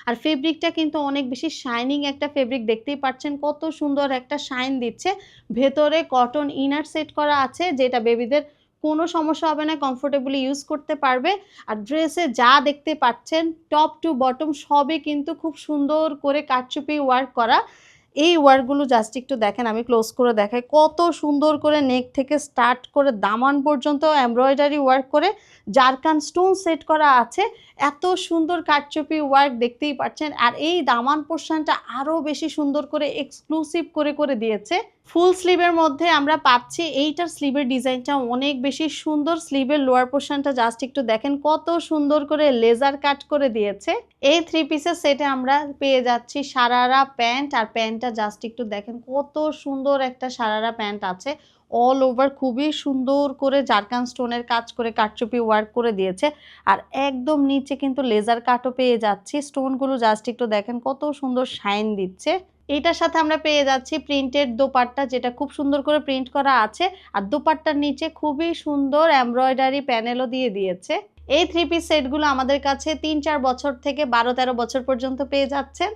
আর ফেব্রিকটা কিন্তু অনেক বেশি শাইনিং একটা ফেব্রিক, দেখতেই পাচ্ছেন কত সুন্দর একটা শাইন দিচ্ছে। ভেতরে কটন ইনার সেট করা আছে, যেটা বেবিদের কোনো সমস্যা হবে না, কমফোর্টেবলি ইউজ করতে পারবে। আর ড্রেসে যা দেখতে পাচ্ছেন টপ টু বটম সবই কিন্তু খুব সুন্দর করে কারচুপি ওয়ার্ক করা। এই ওয়ার্কগুলো জাস্ট একটু দেখেন, আমি ক্লোজ করে দেখাই, কত সুন্দর করে নেক থেকে স্টার্ট করে দামান পর্যন্ত এমব্রয়ডারি ওয়ার্ক করে জারকান স্টোন সেট করা আছে। এত সুন্দর কারচুপি ওয়ার্ক দেখতেই পাচ্ছেন। আর এই দামান পোরশনটা আরো বেশি সুন্দর করে এক্সক্লুসিভ করে দিয়েছে। ফুল স্লিভের মধ্যে আমরা পাচ্ছি, এইটার স্লিভের ডিজাইনটা অনেক বেশি সুন্দর। স্লিভের লোয়ার পোরশনটা জাস্ট একটু দেখেন কত সুন্দর করে লেজার কাট করে দিয়েছে। এই থ্রি পিসের সেটে আমরা পেয়ে যাচ্ছি সারারা প্যান্ট, আর প্যান্টটা জাস্ট একটু দেখেন কত সুন্দর একটা সারারা প্যান্ট আছে। অল ওভার খুবই সুন্দর করে জারকান স্টোনের কাজ করে কারচুপি ওয়ার্ক করে দিয়েছে। আর একদম নিচে কিন্তু লেজার কাটও পেয়ে যাচ্ছি। স্টোনগুলো জাস্ট একটু দেখেন কত সুন্দর শাইন দিচ্ছে। এটার সাথে আমরা পেয়ে যাচ্ছি প্রিন্টেড দোপাট্টা, যেটা খুব সুন্দর করে প্রিন্ট করা আছে। আর দোপাট্টার নিচে খুবই সুন্দর এমব্রয়ডারি প্যানেলও দিয়ে দিয়েছে। এই থ্রি পিস সেটগুলো আমাদের কাছে ৩-৪ বছর থেকে ১২-১৩ বছর পর্যন্ত পেয়ে যাচ্ছেন।